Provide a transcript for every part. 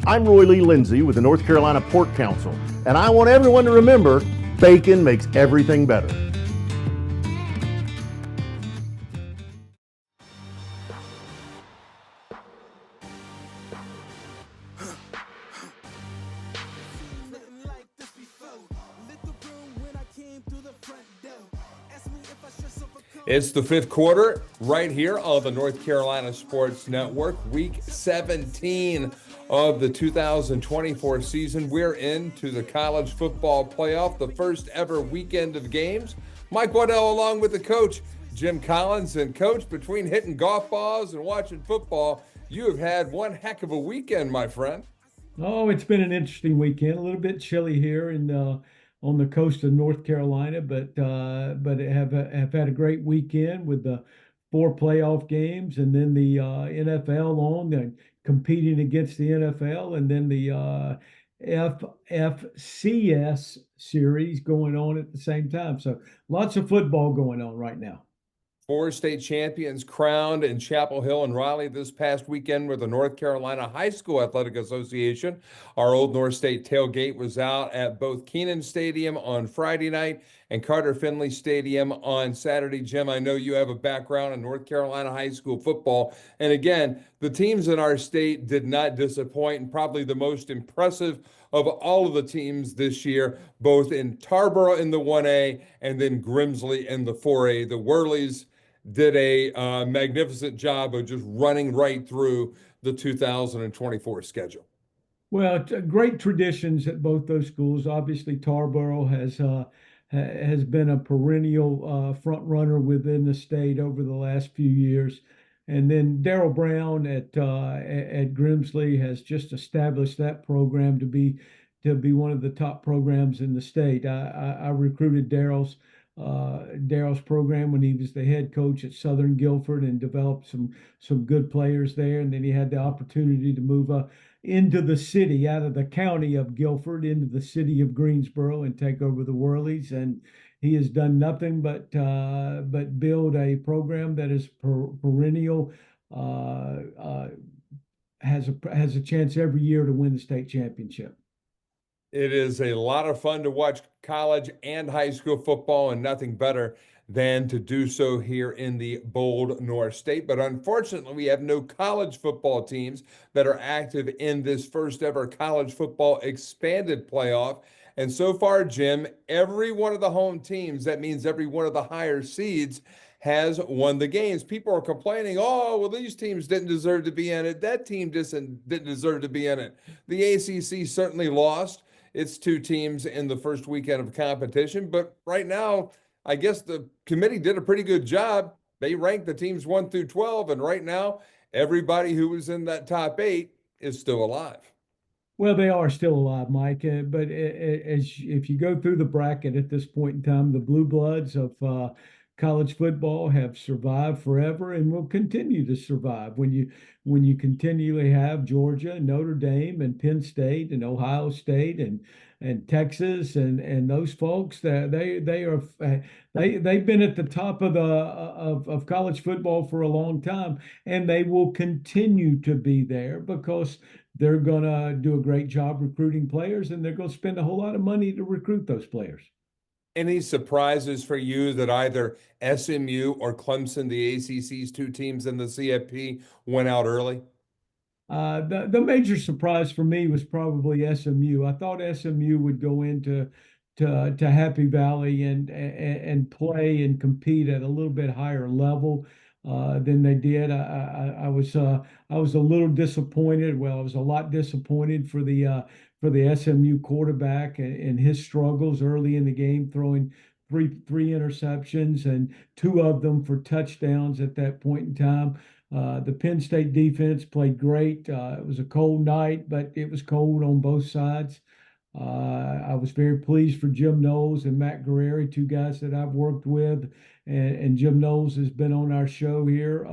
I'm Roy Lee Lindsay with the North Carolina Pork Council, and I want everyone to remember bacon makes everything better. It's the fifth quarter right here on the North Carolina Sports Network, week 17 of the 2024 season. We're into the college football playoff, the first ever weekend of games. Mike Waddell along with the coach, Jim Collins. And coach, between hitting golf balls and watching football, you have had one heck of a weekend, my friend. Oh, it's been an interesting weekend. A little bit chilly here on the coast of North Carolina, but have had a great weekend with the four playoff games, and then the NFL on and competing against the NFL, and then the FFCS series going on at the same time. So lots of football going on right now. Four state champions crowned in Chapel Hill and Raleigh this past weekend with the North Carolina High School Athletic Association. Our Old North State tailgate was out at both Kenan Stadium on Friday night and Carter Finley Stadium on Saturday. Jim, I know you have a background in North Carolina high school football. And again, the teams in our state did not disappoint, and probably the most impressive of all of the teams this year, both in Tarboro in the 1A and then Grimsley in the 4A. The Whirlies did a magnificent job of just running right through the 2024 schedule. Well, great traditions at both those schools. Obviously, Tarboro has been a perennial front runner within the state over the last few years, and then Darrell Brown at Grimsley has just established that program to be one of the top programs in the state. I recruited Darrell's program when he was the head coach at Southern Guilford and developed some good players there. And then he had the opportunity to move into the city, out of the county of Guilford, into the city of Greensboro and take over the Whirlies. And he has done nothing but build a program that is perennial, has a chance every year to win the state championship. It is a lot of fun to watch college and high school football, and nothing better than to do so here in the bold North State. But unfortunately, we have no college football teams that are active in this first ever college football expanded playoff. And so far, Jim, every one of the home teams, that means every one of the higher seeds, has won the games. People are complaining, oh, well, these teams didn't deserve to be in it. That team didn't deserve to be in it. The ACC certainly lost its two teams in the first weekend of competition. But right now, I guess the committee did a pretty good job. They ranked the teams 1 through 12, and right now, everybody who was in that top 8 is still alive. Well, they are still alive, Mike. But if you go through the bracket at this point in time, the blue bloods of college football have survived forever and will continue to survive. When you continually have Georgia, Notre Dame, and Penn State, and Ohio State, and Texas, and those folks, that they've been at the top of of college football for a long time, and they will continue to be there because they're gonna do a great job recruiting players, and they're gonna spend a whole lot of money to recruit those players. Any surprises for you that either SMU or Clemson, the ACC's two teams in the CFP, went out early? The major surprise for me was probably SMU. I thought SMU would go into Happy Valley and play and compete at a little bit higher level than they did. I was a little disappointed. Well, I was a lot disappointed for the SMU quarterback and his struggles early in the game, throwing three interceptions and two of them for touchdowns at that point in time. The Penn State defense played great. It was a cold night, but it was cold on both sides. I was very pleased for Jim Knowles and Matt Guerreri, two guys that I've worked with, and Jim Knowles has been on our show here.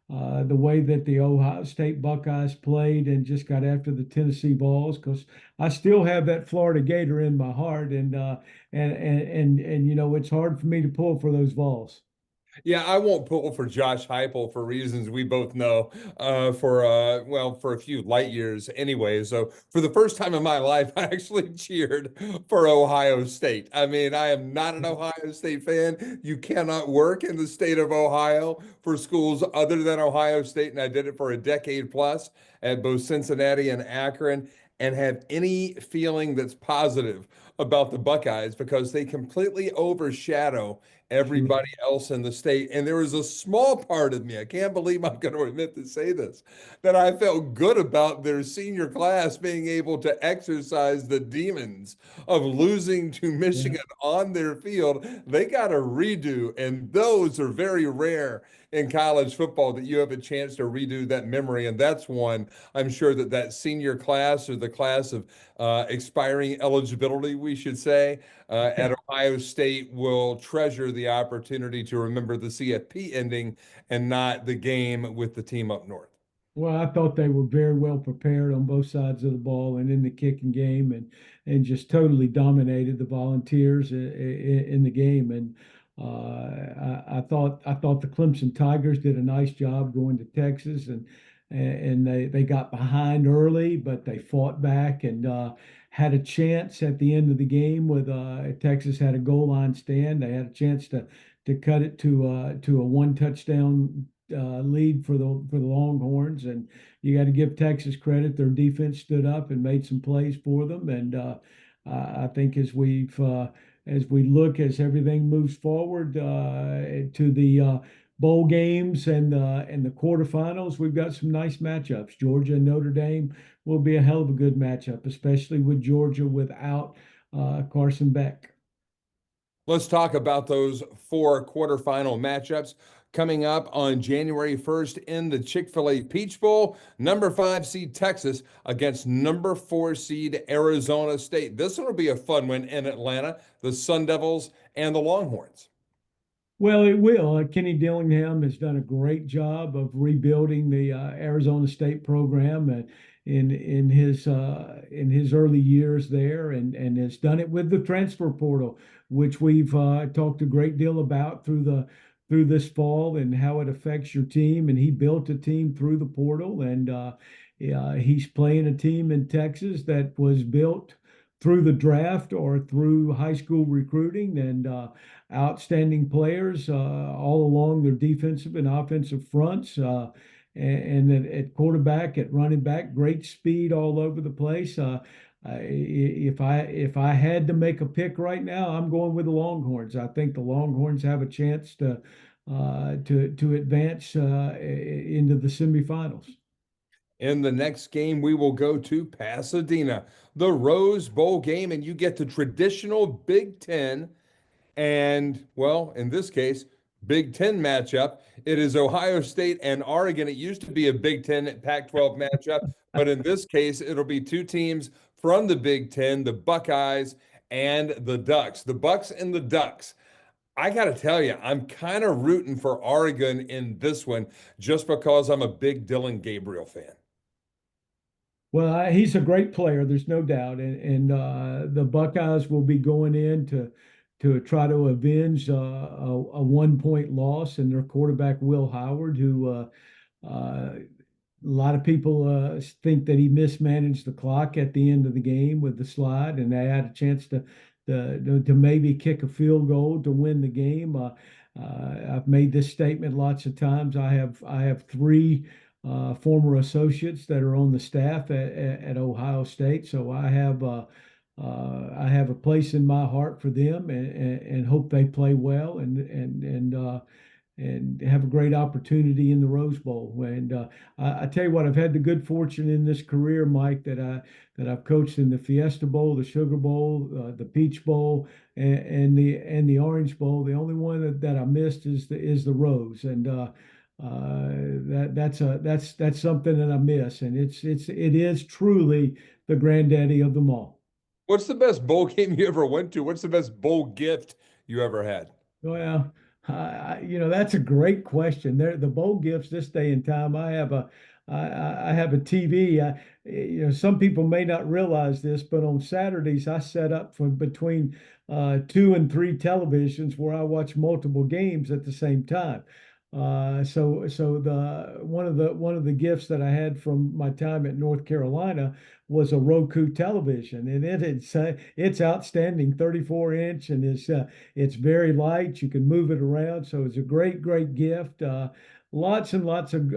The way that the Ohio State Buckeyes played and just got after the Tennessee Vols, because I still have that Florida Gator in my heart, and you know it's hard for me to pull for those Vols. Yeah, I won't pull for Josh Heupel for reasons we both know, for a few light years anyway. So for the first time in my life, I actually cheered for Ohio State. I mean, I am not an Ohio State fan. You cannot work in the state of Ohio for schools other than Ohio State, and I did it for a decade plus at both Cincinnati and Akron, and have any feeling that's positive about the Buckeyes because they completely overshadow Sure. everybody else in the state. And there was a small part of me, I can't believe I'm going to admit to say this, that I felt good about their senior class being able to exercise the demons of losing to Yeah. Michigan on their field. They got a redo, and those are very rare in college football that you have a chance to redo that memory. And that's one I'm sure that senior class, or the class of expiring eligibility, we should say, at Yeah. Ohio State, will treasure the opportunity to remember the CFP ending and not the game with the team up north. Well, I thought they were very well prepared on both sides of the ball and in the kicking game, and just totally dominated the Volunteers in the game. And I thought the Clemson Tigers did a nice job going to Texas, and they got behind early, but they fought back and had a chance at the end of the game with Texas had a goal line stand. They had a chance to cut it to a one touchdown lead for the Longhorns, and you got to give Texas credit. Their defense stood up and made some plays for them, and I think as we look as everything moves forward to the bowl games and the quarterfinals, we've got some nice matchups. Georgia and Notre Dame will be a hell of a good matchup, especially with Georgia without Carson Beck. Let's talk about those four quarterfinal matchups coming up on January 1st in the Chick-fil-A Peach Bowl. Number 5 seed Texas against number 4 seed Arizona State. This one will be a fun one in Atlanta, the Sun Devils and the Longhorns. Well, it will. Kenny Dillingham has done a great job of rebuilding the Arizona State program in his early years there, and has done it with the transfer portal, which we've talked a great deal about through this fall and how it affects your team. And he built a team through the portal, and he's playing a team in Texas that was built through the draft or through high school recruiting, and outstanding players all along their defensive and offensive fronts. And at quarterback, at running back, great speed all over the place. If I had to make a pick right now, I'm going with the Longhorns. I think the Longhorns have a chance to advance into the semifinals. In the next game, we will go to Pasadena, the Rose Bowl game, and you get the traditional Big Ten and, well, in this case, Big Ten matchup. It is Ohio State and Oregon. It used to be a Big Ten Pac-12 matchup, but in this case, it'll be two teams from the Big Ten, the Buckeyes and the Ducks. The Bucks and the Ducks. I got to tell you, I'm kind of rooting for Oregon in this one just because I'm a big Dylan Gabriel fan. Well, he's a great player. There's no doubt, and the Buckeyes will be going in to try to avenge a 1 point loss, and their quarterback Will Howard, who a lot of people think that he mismanaged the clock at the end of the game with the slide, and they had a chance to maybe kick a field goal to win the game. I've made this statement lots of times. I have three former associates that are on the staff at Ohio State, so I have a place in my heart for them, and hope they play well and have a great opportunity in the Rose Bowl. And I tell you what, I've had the good fortune in this career, Mike, that I've coached in the Fiesta Bowl, the Sugar Bowl, the Peach Bowl, and the Orange Bowl. The only one that I missed is the Rose, and that's something that I miss, and it is truly the granddaddy of them all. What's the best bowl game you ever went to? What's the best bowl gift you ever had? Well, that's a great question. There, the bowl gifts this day and time. I have a TV. Some people may not realize this, but on Saturdays I set up for between 2 and 3 televisions where I watch multiple games at the same time. So the one of the gifts that I had from my time at North Carolina was a Roku television, and it's outstanding, 34-inch, and it's very light. You can move it around, so it's a great gift. Lots and lots of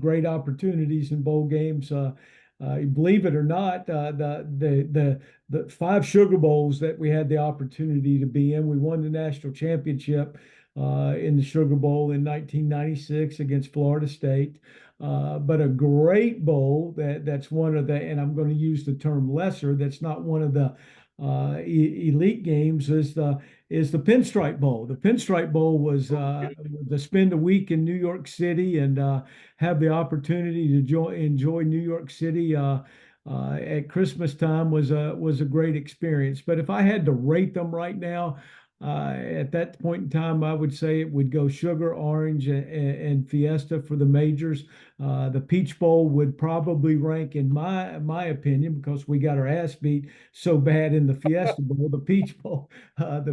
great opportunities in bowl games. Believe it or not, the 5 Sugar Bowls that we had the opportunity to be in, we won the national championship in the Sugar Bowl in 1996 against Florida State. But a great bowl that's one of the, and I'm going to use the term lesser, that's not one of the elite games, is the Pinstripe Bowl. The Pinstripe Bowl was to spend a week in New York City and have the opportunity to enjoy New York City at Christmas time was a great experience. But if I had to rate them right now, at that point in time, I would say it would go Sugar, Orange, and Fiesta for the majors. The Peach Bowl would probably rank, in my opinion, because we got our ass beat so bad in the Fiesta Bowl. The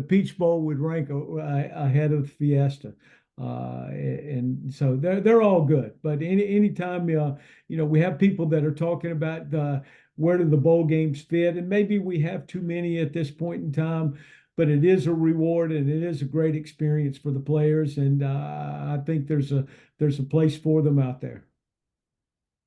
Peach Bowl would rank ahead of Fiesta. And so they're all good. But anytime we have people that are talking about where do the bowl games fit, and maybe we have too many at this point in time. But it is a reward and it is a great experience for the players, and I think there's a place for them out there.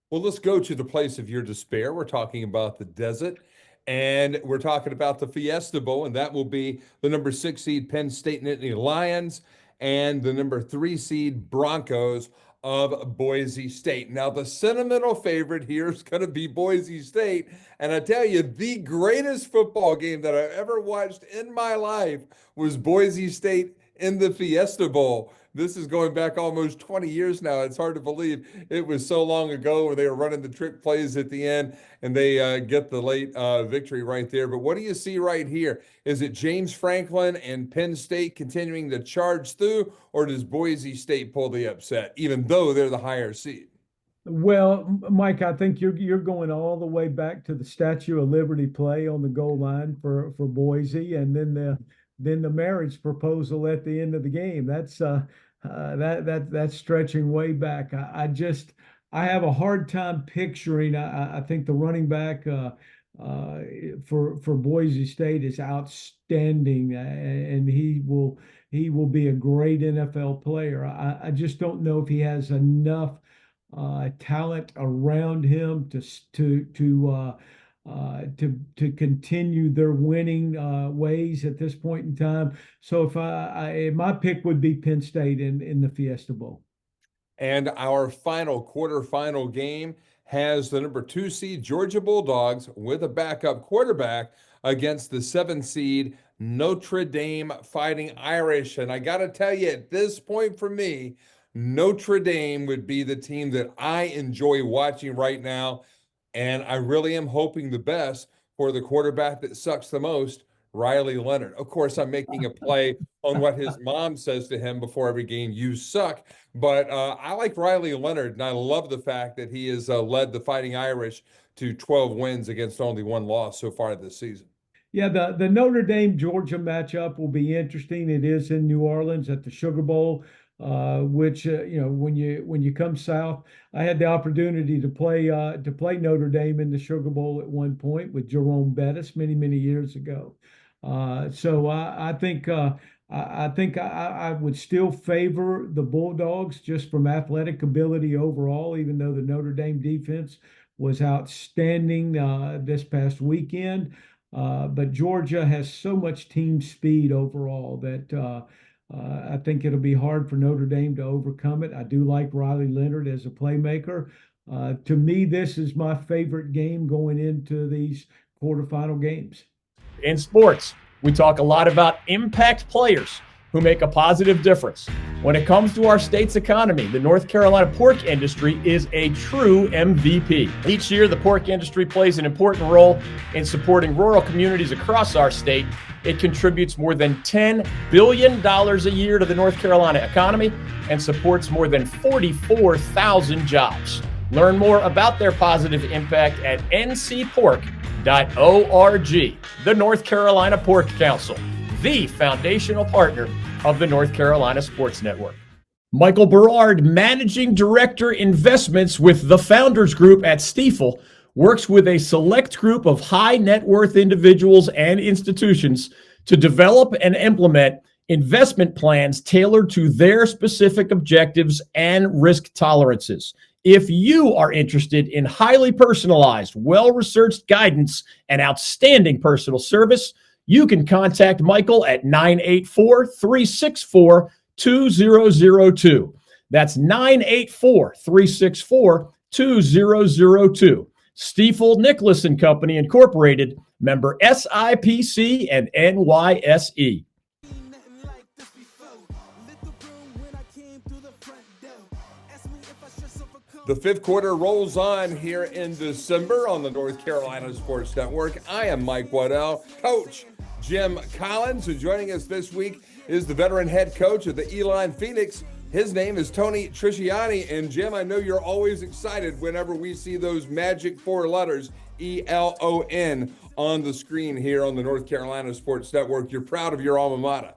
Well, let's go to the place of your despair. We're talking about the desert, and we're talking about the Fiesta Bowl, and that will be the number 6 seed Penn State Nittany Lions and the number 3 seed Broncos of Boise State. Now, the sentimental favorite here is going to be Boise State. And I tell you, the greatest football game that I've ever watched in my life was Boise State in the Fiesta Bowl. This is going back almost 20 years now. It's hard to believe it was so long ago where they were running the trick plays at the end and they get the late victory right there. But what do you see right here? Is it James Franklin and Penn State continuing to charge through, or does Boise State pull the upset, even though they're the higher seed? Well, Mike, I think you're going all the way back to the Statue of Liberty play on the goal line for Boise, and then the marriage proposal at the end of the game. That's that's stretching way back. I have a hard time picturing. I think the running back for Boise State is outstanding, and he will be a great NFL player. I just don't know if he has enough talent around him to continue their winning ways at this point in time. So if my pick would be Penn State in the Fiesta Bowl. And our final quarterfinal game has the number 2 seed Georgia Bulldogs with a backup quarterback against the 7 seed Notre Dame Fighting Irish. And I got to tell you, at this point for me, Notre Dame would be the team that I enjoy watching right now. And I really am hoping the best for the quarterback that sucks the most, Riley Leonard. Of course, I'm making a play on what his mom says to him before every game, you suck. But I like Riley Leonard, and I love the fact that he has led the Fighting Irish to 12 wins against only 1 loss so far this season. Yeah, the Notre Dame Georgia matchup will be interesting. It is in New Orleans at the Sugar Bowl. Which when you come south, I had the opportunity to play Notre Dame in the Sugar Bowl at one point with Jerome Bettis many years ago. So I think I would still favor the Bulldogs just from athletic ability overall, even though the Notre Dame defense was outstanding this past weekend. But Georgia has so much team speed overall that I think it'll be hard for Notre Dame to overcome it. I do like Riley Leonard as a playmaker. To me, this is my favorite game going into these quarterfinal games. In sports, we talk a lot about impact players. who make a positive difference. When it comes to our state's economy, the North Carolina pork industry is a true MVP. Each year, the pork industry plays an important role in supporting rural communities across our state. It contributes more than $10 billion a year to the North Carolina economy and supports more than 44,000 jobs. Learn more about their positive impact at ncpork.org. The North Carolina Pork Council, the foundational partner of the North Carolina Sports Network. Michael Berard, Managing Director Investments with the Founders Group at Stifel, works with a select group of high net worth individuals and institutions to develop and implement investment plans tailored to their specific objectives and risk tolerances. If you are interested in highly personalized, well-researched guidance and outstanding personal service, you can contact Michael at 984-364-2002. That's 984-364-2002. Stifel Nicholas and Company Incorporated, member SIPC and NYSE. The fifth quarter rolls on here in December on the North Carolina Sports Network. I am Mike Waddell. Coach Jim Collins, who joining us this week, is the veteran head coach of the Elon Phoenix. His name is Tony Trisciani. And Jim, I know you're always excited whenever we see those magic four letters, ELON, on the screen here on the North Carolina Sports Network. You're proud of your alma mater.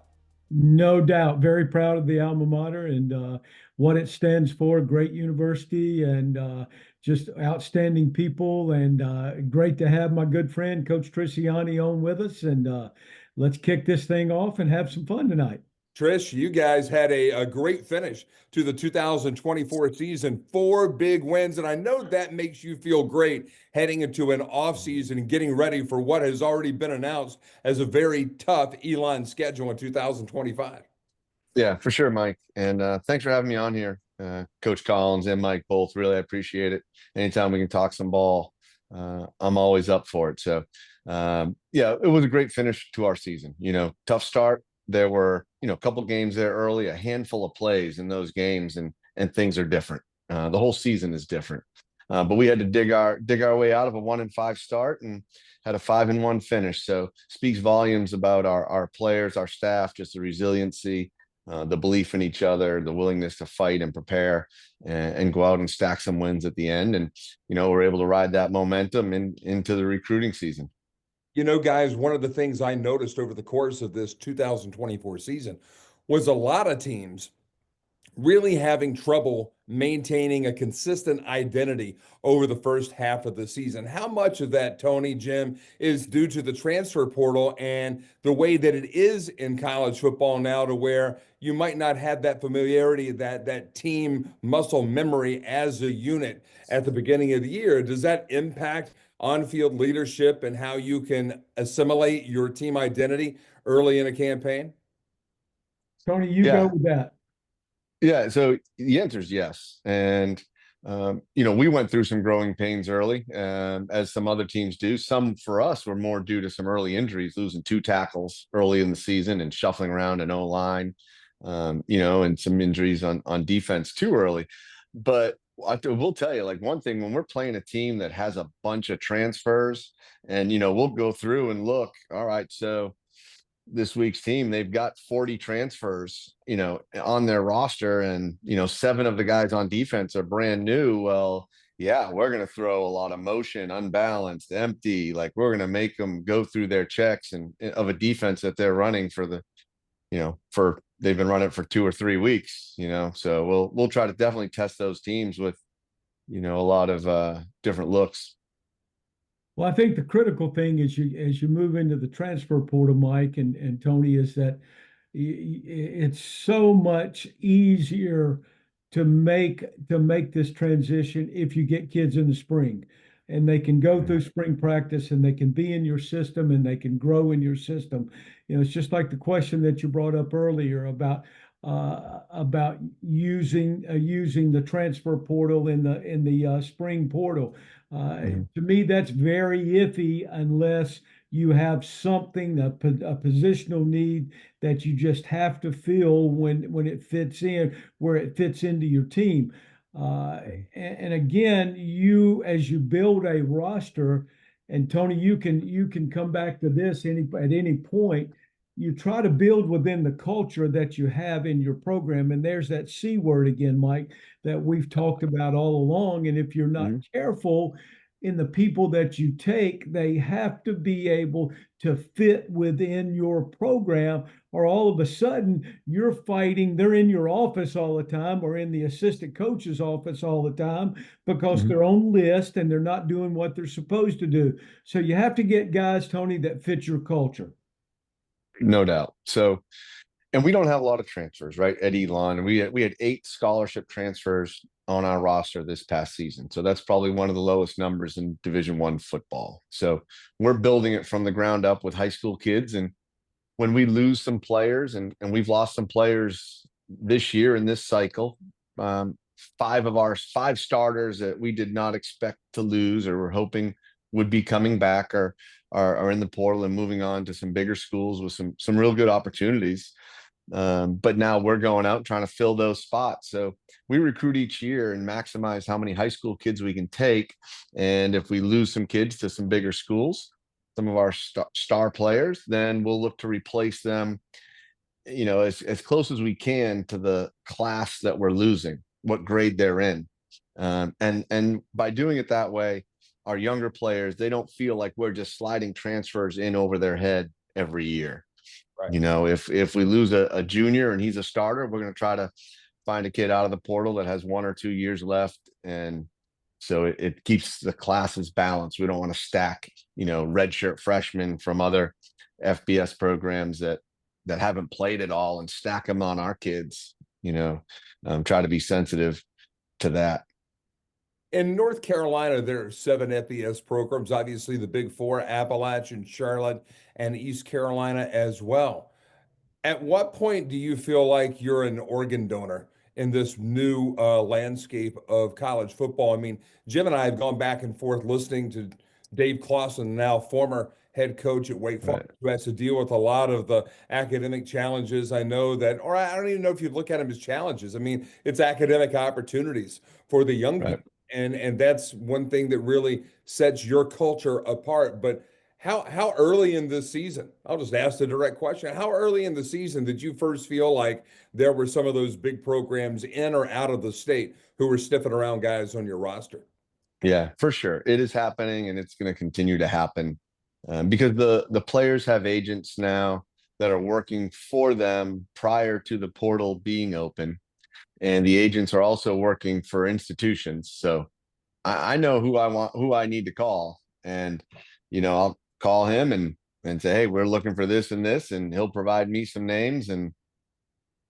No doubt. Very proud of the alma mater and what it stands for. Great university and just outstanding people. And great to have my good friend, Coach Trisciani, on with us. And let's kick this thing off and have some fun tonight. Trish, you guys had a great finish to the 2024 season, 4 big wins, and I know that makes you feel great heading into an offseason and getting ready for what has already been announced as a very tough Elon schedule in 2025. Yeah, for sure, Mike. And thanks for having me on here, Coach Collins and Mike both. Really appreciate it. Anytime we can talk some ball, I'm always up for it. So, yeah, it was a great finish to our season. Tough start. There were, a couple games there early, a handful of plays in those games, and things are different. The whole season is different. But we had to dig our way out of a 1-5 start and had a 5-1 finish. So speaks volumes about our players, our staff, just the resiliency, the belief in each other, the willingness to fight and prepare and go out and stack some wins at the end. And, we're able to ride that momentum into the recruiting season. Guys, one of the things I noticed over the course of this 2024 season was a lot of teams really having trouble maintaining a consistent identity over the first half of the season. How much of that, Tony, Jim, is due to the transfer portal and the way that it is in college football now, to where you might not have that familiarity, that team muscle memory as a unit at the beginning of the year? Does that impact on-field leadership and how you can assimilate your team identity early in a campaign? Tony, you go with that. Yeah, so the answer is yes. And, we went through some growing pains early, as some other teams do. Some for us were more due to some early injuries, losing 2 tackles early in the season and shuffling around an O-line, and some injuries on defense too early. But I will tell you, one thing, when we're playing a team that has a bunch of transfers and, we'll go through and look, all right, so this week's team, they've got 40 transfers, on their roster, and, 7 of the guys on defense are brand new. Well, yeah, we're going to throw a lot of motion, unbalanced, empty. We're going to make them go through their checks and of a defense that they're running they've been running for 2 or 3 weeks, so we'll try to definitely test those teams with, a lot of different looks. Well, I think the critical thing as you move into the transfer portal, Mike and Tony, is that it's so much easier to make this transition if you get kids in the spring, and they can go through spring practice and they can be in your system and they can grow in your system. It's just like the question that you brought up earlier about using the transfer portal in the spring portal. To me, that's very iffy unless you have something, a positional need that you just have to fill when it fits in, where it fits into your team. And again, as you build a roster, and Tony, you can come back to this at any point. You try to build within the culture that you have in your program, and there's that C word again, Mike, that we've talked about all along. And if you're not careful in the people that you take, they have to be able to fit within your program, or all of a sudden you're fighting. They're in your office all the time, or in the assistant coach's office all the time, because they're on list and they're not doing what they're supposed to do. So you have to get guys, Tony, that fit your culture. No doubt. So, and we don't have a lot of transfers, right, at Elon. And we had 8 scholarship transfers on our roster this past season. So that's probably one of the lowest numbers in Division I football. So we're building it from the ground up with high school kids. And when we lose some players, and we've lost some players this year in this cycle, 5 of our 5 starters that we did not expect to lose or were hoping would be coming back are in the portal and moving on to some bigger schools with some real good opportunities. But now we're going out and trying to fill those spots. So we recruit each year and maximize how many high school kids we can take. And if we lose some kids to some bigger schools, some of our star players, then we'll look to replace them, as close as we can to the class that we're losing, what grade they're in. And by doing it that way, our younger players, they don't feel like we're just sliding transfers in over their head every year. Right. If we lose a junior and he's a starter, we're going to try to find a kid out of the portal that has 1 or 2 years left. And so it keeps the classes balanced. We don't want to stack, redshirt freshmen from other FBS programs that haven't played at all and stack them on our kids, try to be sensitive to that. In North Carolina, there are 7 FBS programs, obviously the big 4, Appalachian, Charlotte, and East Carolina as well. At what point do you feel like you're an organ donor in this new landscape of college football? I mean, Jim and I have gone back and forth listening to Dave Clawson, now former head coach at Wake Forest, who has to deal with a lot of the academic challenges. I know that, or I don't even know if you look at them as challenges. I mean, it's academic opportunities for the young people. And that's one thing that really sets your culture apart. But how early in this season, I'll just ask the direct question, how early in the season did you first feel like there were some of those big programs in or out of the state who were sniffing around guys on your roster? Yeah, for sure. It is happening, and it's going to continue to happen because the players have agents now that are working for them prior to the portal being open. And the agents are also working for institutions. So I know who I need to call. And, I'll call him and say, hey, we're looking for this and this, and he'll provide me some names. And,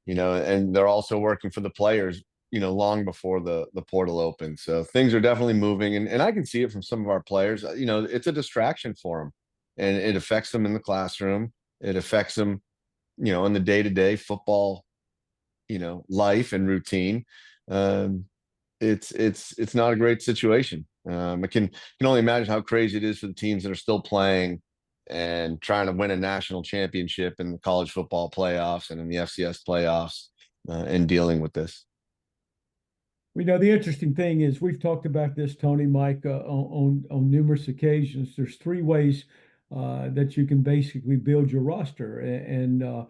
and they're also working for the players, long before the portal opens. So things are definitely moving. And I can see it from some of our players. It's a distraction for them. And it affects them in the classroom. It affects them, in the day-to-day football life and routine. It's not a great situation. I can only imagine how crazy it is for the teams that are still playing and trying to win a national championship in the college football playoffs and in the FCS playoffs, and dealing with this. The interesting thing is we've talked about this, Tony, Mike, on numerous occasions. There's 3 ways that you can basically build your roster, and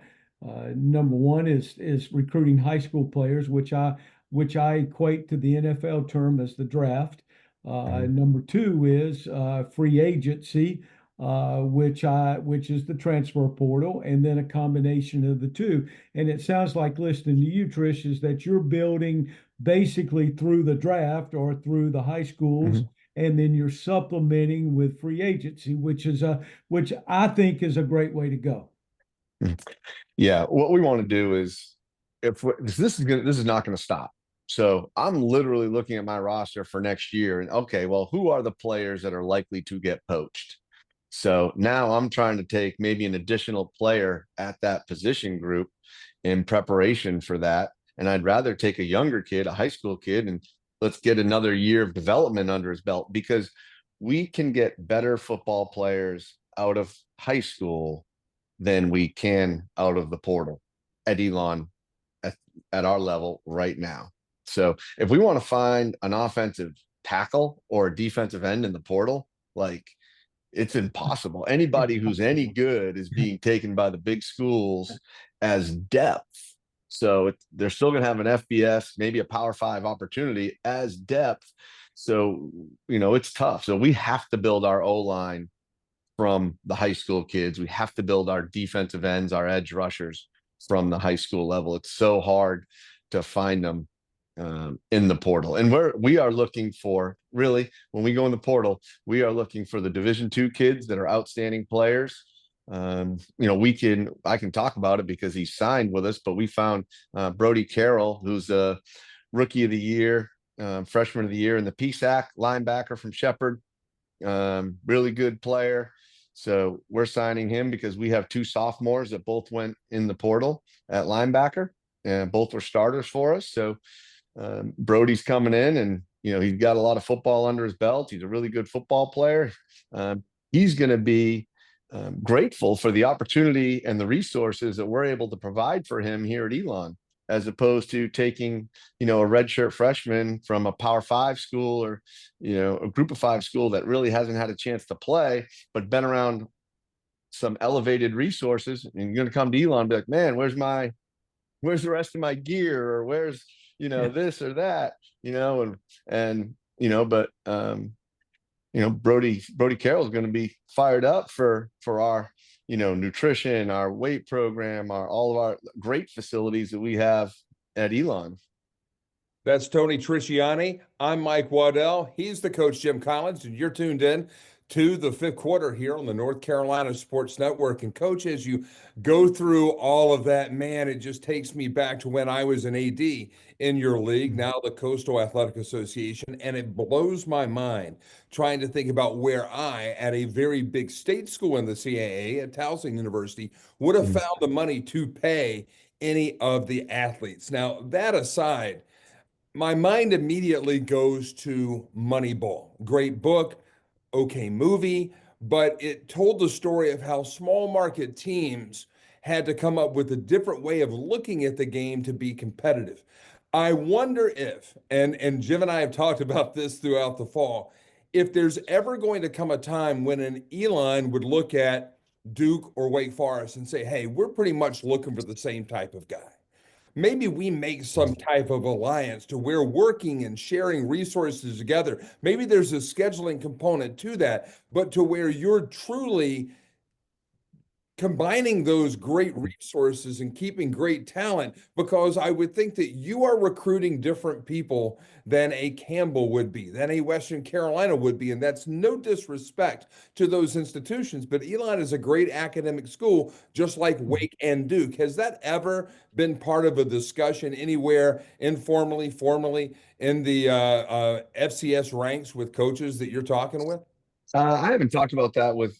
number one is recruiting high school players, which I equate to the NFL term as the draft. Number 2 is free agency, which is the transfer portal, and then a combination of the 2. And it sounds like, listening to you, Trish, is that you're building basically through the draft or through the high schools. And then you're supplementing with free agency, which I think is a great way to go. Yeah, what we want to do is, this is not going to stop. So I'm literally looking at my roster for next year, and okay, well, who are the players that are likely to get poached? So now I'm trying to take maybe an additional player at that position group in preparation for that. And I'd rather take a younger kid, a high school kid, and let's get another year of development under his belt, because we can get better football players out of high school than we can out of the portal at Elon at our level right now. So if we want to find an offensive tackle or a defensive end in the portal, like, it's impossible. Anybody who's any good is being taken by the big schools as depth. So they're still going to have an FBS, maybe a Power 5 opportunity as depth. So, it's tough. So we have to build our O-line from the high school kids. We have to build our defensive ends, our edge rushers from the high school level. It's so hard to find them in the portal. And we are looking for, really, when we go in the portal, we are looking for the Division II kids that are outstanding players. I can talk about it because he signed with us, but we found Brody Carroll, who's a rookie of the year, freshman of the year in the PSAC, linebacker from Shepherd, really good player. So we're signing him because we have 2 sophomores that both went in the portal at linebacker, and both were starters for us. So Brody's coming in, and he's got a lot of football under his belt. He's a really good football player. He's going to be grateful for the opportunity and the resources that we're able to provide for him here at Elon, as opposed to taking a redshirt freshman from a Power 5 school or a Group of 5 school that really hasn't had a chance to play but been around some elevated resources. And you're going to come to Elon and be like, man, where's the rest of my gear, or where's this or that, Brody Carroll is going to be fired up for our, nutrition, our weight program, all of our great facilities that we have at Elon. That's Tony Trisciani. I'm Mike Waddell. He's the coach, Jim Collins, and you're tuned in to the 5th quarter here on the North Carolina Sports Network. And Coach, as you go through all of that, man, it just takes me back to when I was an AD in your league, now the Coastal Athletic Association, and it blows my mind trying to think about where I, at a very big state school in the CAA at Talley University, would have found the money to pay any of the athletes. Now, that aside, my mind immediately goes to Moneyball. Great book, okay movie, but it told the story of how small market teams had to come up with a different way of looking at the game to be competitive. I wonder if, and Jim and I have talked about this throughout the fall, if there's ever going to come a time when an Elon would look at Duke or Wake Forest and say, hey, we're pretty much looking for the same type of guy. Maybe we make some type of alliance to where working and sharing resources together, maybe there's a scheduling component to that, but to where you're truly combining those great resources and keeping great talent, because I would think that you are recruiting different people than a Campbell would be, than a Western Carolina would be. And that's no disrespect to those institutions, but Elon is a great academic school, just like Wake and Duke. Has that ever been part of a discussion anywhere, informally, formally, in the FCS ranks with coaches that you're talking with? I haven't talked about that with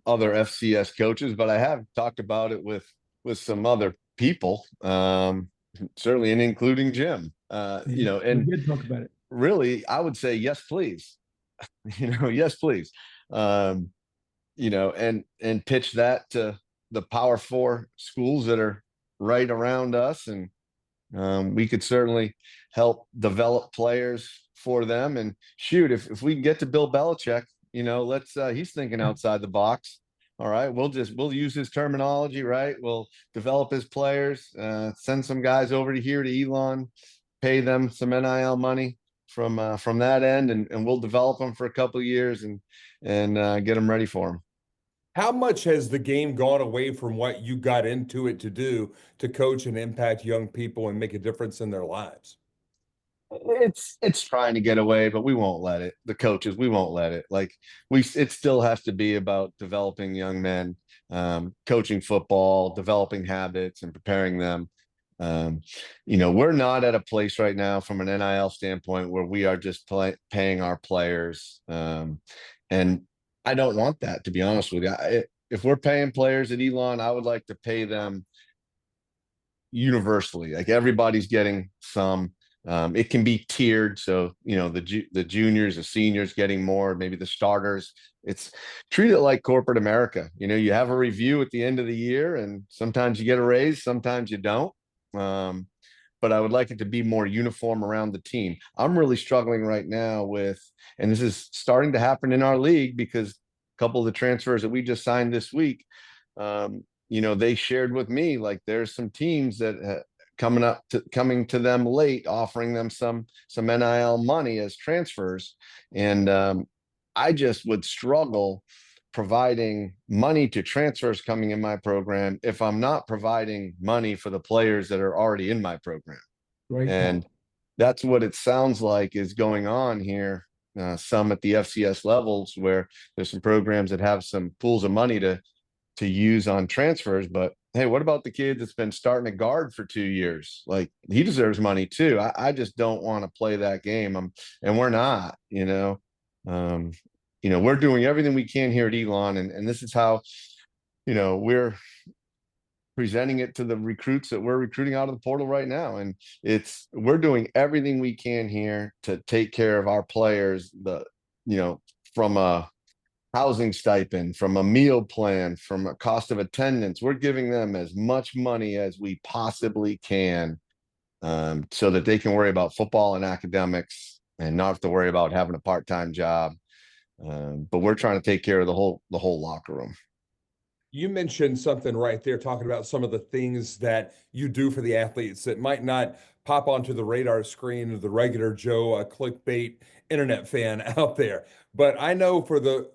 other FCS coaches, but I have talked about it with some other people, certainly, and including Jim. And we did talk about it. Really, I would say yes, please. Yes, please. And pitch that to the Power 4 schools that are right around us, and we could certainly help develop players for them. And shoot, if we can get to Bill Belichick, let's he's thinking outside the box. All right, we'll use his terminology, right? We'll develop his players, send some guys over to here to Elon, pay them some NIL money from that end, and we'll develop them for a couple of years and get them ready for them. How much has the game gone away from what you got into it to do, to coach and impact young people and make a difference in their lives? It's trying to get away, but we won't let it. The coaches, we won't let it. It still has to be about developing young men, coaching football, developing habits, and preparing them. We're not at a place right now from an NIL standpoint where we are just paying our players. And I don't want that, to be honest with you. If we're paying players at Elon, I would like to pay them universally. Like, everybody's getting some. It can be tiered. So, the juniors, the seniors getting more, maybe the starters. It's treat it like corporate America. You have a review at the end of the year, and sometimes you get a raise, sometimes you don't. But I would like it to be more uniform around the team. I'm really struggling right now with, and this is starting to happen in our league because a couple of the transfers that we just signed this week, they shared with me, like, there's some teams that coming to them late, offering them some NIL money as transfers. And I just would struggle providing money to transfers coming in my program if I'm not providing money for the players that are already in my program. Great And point. that's what it sounds like is going on here. Some at the FCS levels, where there's some programs that have some pools of money to use on transfers. But hey, what about the kid that's been starting a guard for 2 years? Like, he deserves money too. I just don't want to play that game. And we're not, we're doing everything we can here at Elon. And this is how, we're presenting it to the recruits that we're recruiting out of the portal right now. And we're doing everything we can here to take care of our players, from a housing stipend, from a meal plan, from a cost of attendance. We're giving them as much money as we possibly can, so that they can worry about football and academics and not have to worry about having a part-time job. But we're trying to take care of the whole locker room. You mentioned something right there, talking about some of the things that you do for the athletes that might not pop onto the radar screen of the regular Joe, clickbait internet fan out there. But I know for the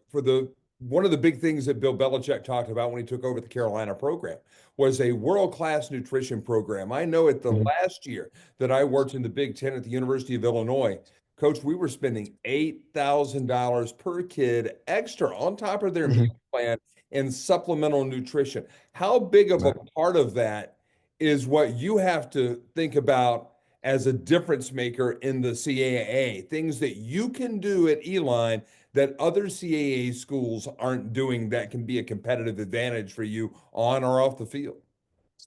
one of the big things that Bill Belichick talked about when he took over the Carolina program was a world-class nutrition program. I know at the last year that I worked in the Big Ten at the University of Illinois, Coach, we were spending $8,000 per kid extra on top of their meal plan and supplemental nutrition. How big of a part of that is what you have to think about as a difference maker in the CAA? Things that you can do at Elon that other CAA schools aren't doing that can be a competitive advantage for you on or off the field.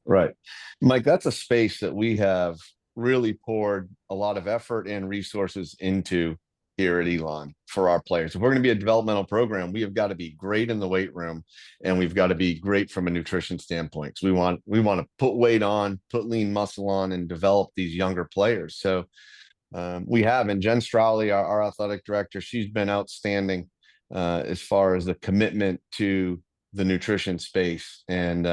Right. Mike, that's a space that we have really poured a lot of effort and resources into here at Elon for our players. If we're going to be a developmental program, we have got to be great in the weight room, and we've got to be great from a nutrition standpoint. So we want to put weight on, put lean muscle on, and develop these younger players. So we have, and Jen Strawley, our athletic director, she's been outstanding as far as the commitment to the nutrition space. And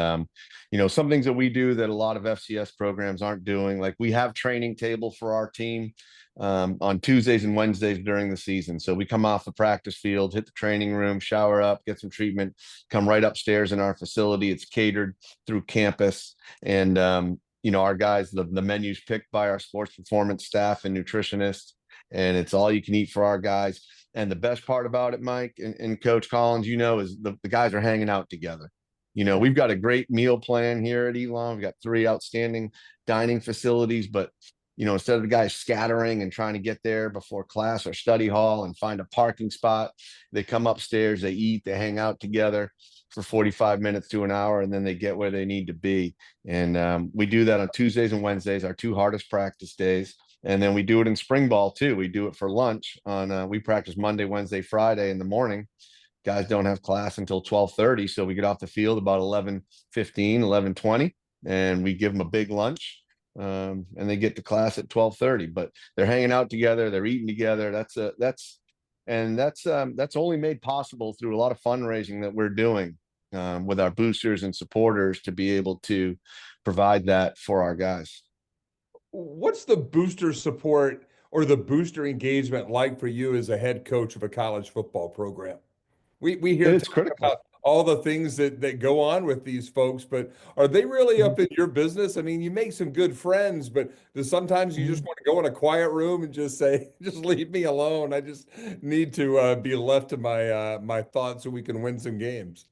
some things that we do that a lot of FCS programs aren't doing, like we have training table for our team on Tuesdays and Wednesdays during the season. So we come off the practice field, hit the training room, shower up, get some treatment, come right upstairs in our facility. It's catered through campus. And our guys, the menu's picked by our sports performance staff and nutritionists, and it's all you can eat for our guys. And the best part about it, Mike and Coach Collins, is the guys are hanging out together. We've got a great meal plan here at Elon. We've got 3 outstanding dining facilities, but instead of the guys scattering and trying to get there before class or study hall and find a parking spot, they come upstairs, they eat, they hang out together for 45 minutes to an hour, and then they get where they need to be. And we do that on Tuesdays and Wednesdays, our 2 hardest practice days. And then we do it in spring ball too. We do it for lunch we practice Monday, Wednesday, Friday in the morning. Guys don't have class until 12:30. So we get off the field about 11:15, 11:20, and we give them a big lunch. And they get to class at 12:30, but they're hanging out together. They're eating together. That's only made possible through a lot of fundraising that we're doing with our boosters and supporters to be able to provide that for our guys. What's the booster support or the booster engagement like for you as a head coach of a college football program? We hear It's critical about all the things that go on with these folks, but are they really up in your business? I mean, you make some good friends, but sometimes you just want to go in a quiet room and just say, just leave me alone. I just need to be left to my thoughts so we can win some games.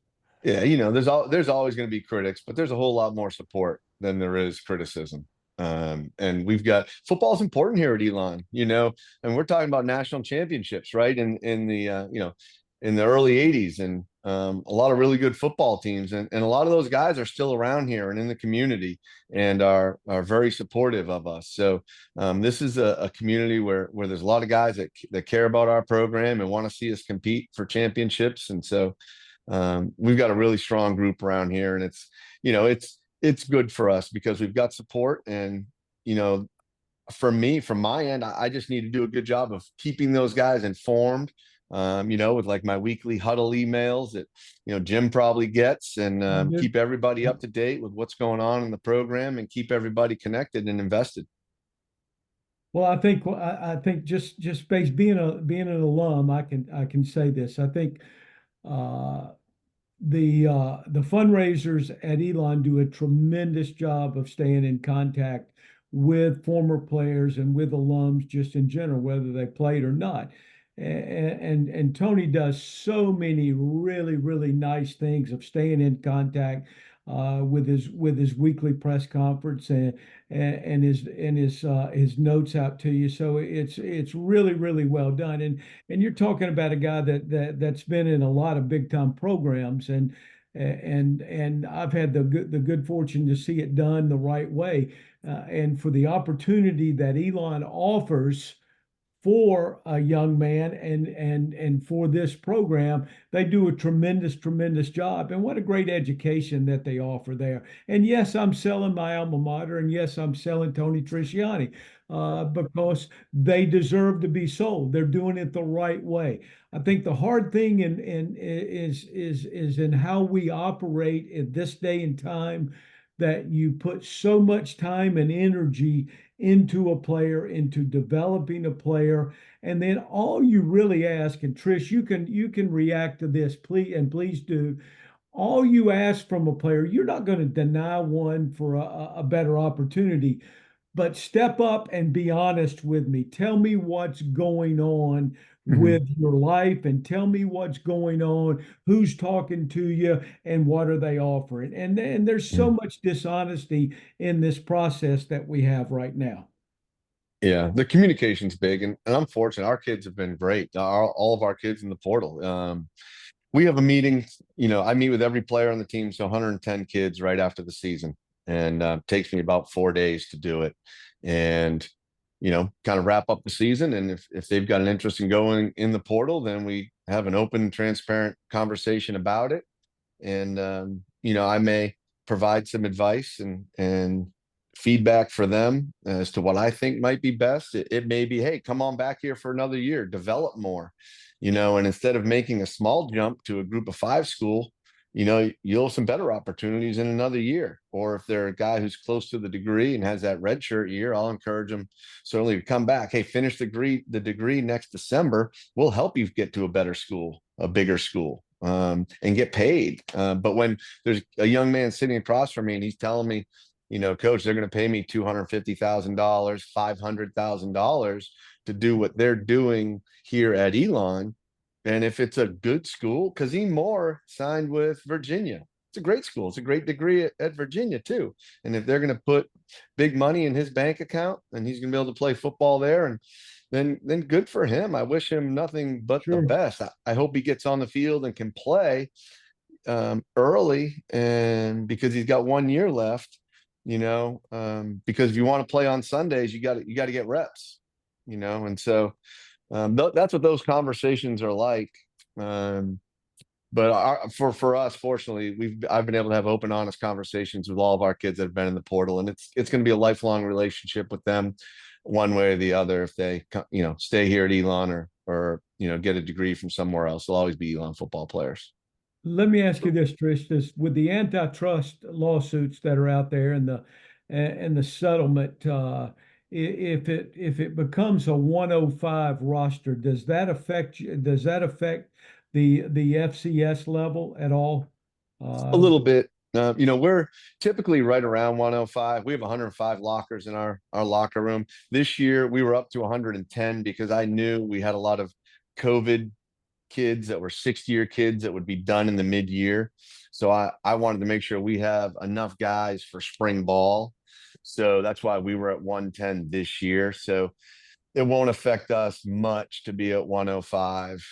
Yeah, there's always going to be critics, but there's a whole lot more support than there is criticism. And we've got football's important here at Elon, and we're talking about national championships, right? In the early 80s. And, a lot of really good football teams, and a lot of those guys are still around here and in the community and are very supportive of us. So this is a community where there's a lot of guys that care about our program and want to see us compete for championships. And so we've got a really strong group around here, and it's good for us because we've got support. And from my end, I just need to do a good job of keeping those guys informed, with like my weekly huddle emails that, Jim probably gets, and keep everybody up to date with what's going on in the program and keep everybody connected and invested. Well, I think just based being an alum, I can say this. I think the fundraisers at Elon do a tremendous job of staying in contact with former players and with alums just in general, whether they played or not. And Tony does so many really, really nice things of staying in contact with his weekly press conference and his notes out to you. So it's really, really well done. And you're talking about a guy that's been in a lot of big time programs, and I've had the good fortune to see it done the right way, and for the opportunity that Elon offers for a young man and for this program, they do a tremendous job. And what a great education that they offer there. And yes, I'm selling my alma mater, and yes, I'm selling Tony Trisciani because they deserve to be sold. They're doing it the right way. I think the hard thing is in how we operate at this day and time, that you put so much time and energy into a player, into developing a player, and then all you really ask, and Trish, you can react to this, please do. All you ask from a player, you're not going to deny one for a better opportunity, but step up and be honest with me. Tell me what's going on with your life, and tell me what's going on, who's talking to you, and what are they offering. And there's so much dishonesty in this process that we have right now. Yeah, the communication's big, and I'm fortunate. Our kids have been great. All of our kids in the portal. We have a meeting, I meet with every player on the team, so 110 kids right after the season, and takes me about 4 days to do it. And kind of wrap up the season. And if they've got an interest in going in the portal, then we have an open, transparent conversation about it. And, I may provide some advice and feedback for them as to what I think might be best. It may be, hey, come on back here for another year, develop more, and instead of making a small jump to a group of 5 school, you'll have some better opportunities in another year. Or if they're a guy who's close to the degree and has that red shirt year, I'll encourage them certainly to come back. Hey, finish the degree next December. We'll help you get to a better school, a bigger school, and get paid. But when there's a young man sitting across from me and he's telling me, coach, they're going to pay me $250,000, $500,000 to do what they're doing here at Elon. And if it's a good school, Kazim Moore signed with Virginia. It's a great school. It's a great degree at Virginia too. And if they're going to put big money in his bank account and he's going to be able to play football there, and then good for him. I wish him nothing but the best. I hope he gets on the field and can play early, and because he's got 1 year left, because if you want to play on Sundays, you got to get reps, and so that's what those conversations are like. But for us, fortunately, I've been able to have open, honest conversations with all of our kids that have been in the portal, and it's going to be a lifelong relationship with them, one way or the other. If they stay here at Elon or get a degree from somewhere else, they'll always be Elon football players. Let me ask you this, Trish, with the antitrust lawsuits that are out there and the settlement, if it becomes a 105 roster, does that affect the FCS level at all? A little bit. We're typically right around 105. We have 105 lockers in our locker room. This year we were up to 110 because I knew we had a lot of COVID kids that were 6-year kids that would be done in the mid-year. So I wanted to make sure we have enough guys for spring ball. So that's why we were at 110 this year. So it won't affect us much to be at 105.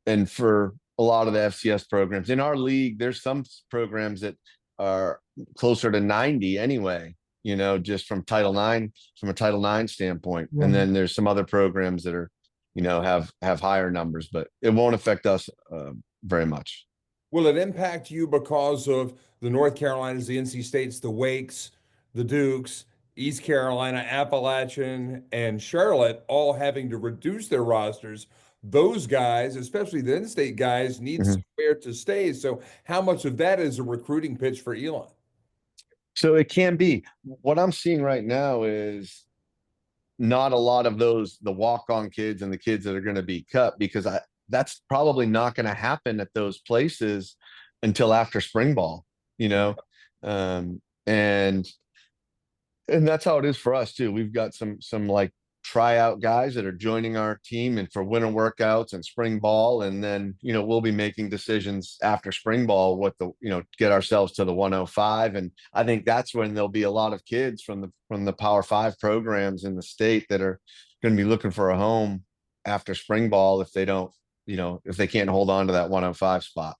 And for a lot of the FCS programs. In our league, there's some programs that are closer to 90 anyway, just from a Title IX standpoint. Right. And then there's some other programs that are, have higher numbers, but it won't affect us very much. Will it impact you because of the North Carolinas, the NC States, the Wakes, the Dukes, East Carolina, Appalachian, and Charlotte all having to reduce their rosters? Those guys, especially the in-state guys, need somewhere to stay. So how much of that is a recruiting pitch for Elon? So it can be. What I'm seeing right now is not a lot of the walk-on kids and the kids that are going to be cut, because that's probably not going to happen at those places until after spring ball, and that's how it is for us too. We've got some like tryout guys that are joining our team and for winter workouts and spring ball. And then, we'll be making decisions after spring ball, what get ourselves to the 105. And I think that's when there'll be a lot of kids from the Power 5 programs in the state that are going to be looking for a home after spring ball if they don't, if they can't hold on to that 105 spot.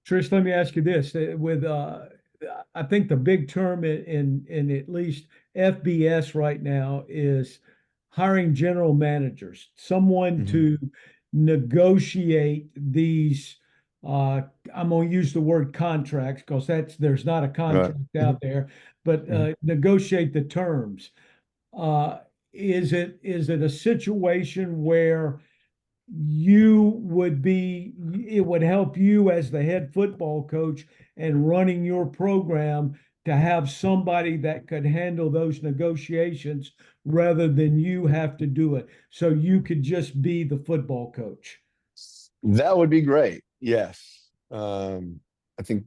Trish, let me ask you this. With I think the big term in at least FBS right now is hiring general managers, someone to negotiate these. I'm going to use the word contracts because there's not a contract out there, but negotiate the terms. Is it a situation where it would help you as the head football coach and running your program to have somebody that could handle those negotiations rather than you have to do it, so you could just be the football coach? That would be great. Yes. I think,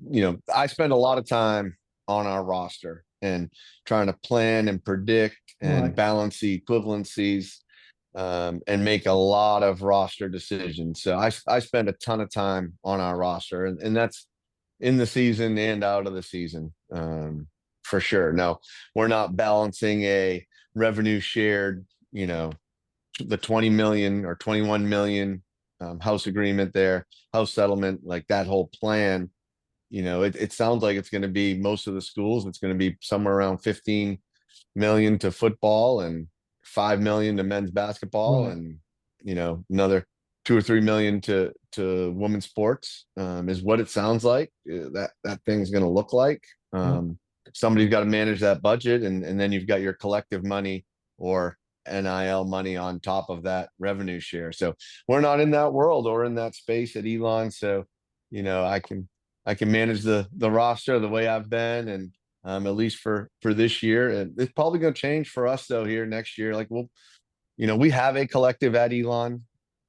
I spend a lot of time on our roster and trying to plan and predict and balance the equivalencies, and make a lot of roster decisions. So I spend a ton of time on our roster, and that's in the season and out of the season, for sure. No, we're not balancing a revenue shared, the 20 million or 21 million house agreement there, house settlement, like that whole plan. It sounds like it's going to be most of the schools. It's going to be somewhere around 15 million to football and 5 million to men's basketball, and another 2 or 3 million to women's sports, is what it sounds like that thing's going to look like. Somebody's got to manage that budget, and then you've got your collective money or NIL money on top of that revenue share. So we're not in that world or in that space at Elon. So I can manage the roster the way I've been, and at least for this year. And it's probably going to change for us though here next year. Like we have a collective at Elon.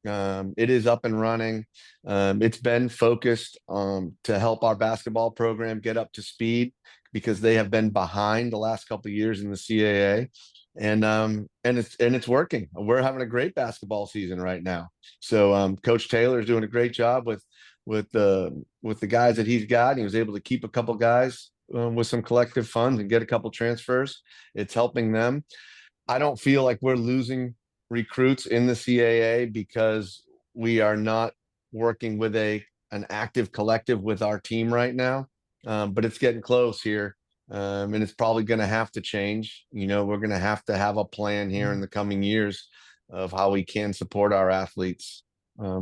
It is up and running. It's been focused to help our basketball program get up to speed, because they have been behind the last couple of years in the CAA. And it's working. We're having a great basketball season right now. So Coach Taylor is doing a great job with the guys that he's got. He was able to keep a couple guys with some collective funds and get a couple transfers. It's helping them. I don't feel like we're losing recruits in the CAA because we are not working with an active collective with our team right now. But it's getting close here. And it's probably going to have to change. We're going to have a plan here in the coming years of how we can support our athletes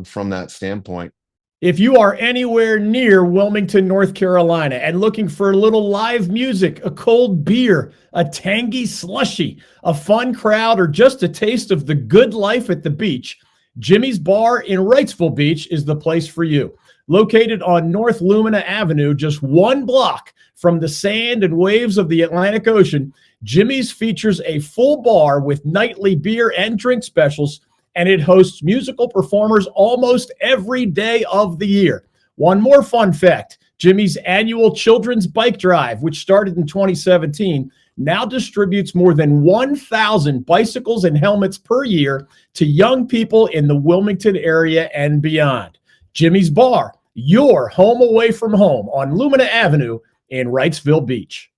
from that standpoint. If you are anywhere near Wilmington, North Carolina, and looking for a little live music, a cold beer, a tangy slushie, a fun crowd, or just a taste of the good life at the beach, Jimmy's Bar in Wrightsville Beach is the place for you. Located on North Lumina Avenue, just 1 block from the sand and waves of the Atlantic Ocean, Jimmy's features a full bar with nightly beer and drink specials, and it hosts musical performers almost every day of the year. One more fun fact, Jimmy's annual Children's Bike Drive, which started in 2017, now distributes more than 1,000 bicycles and helmets per year to young people in the Wilmington area and beyond. Jimmy's Bar, your home away from home on Lumina Avenue in Wrightsville Beach.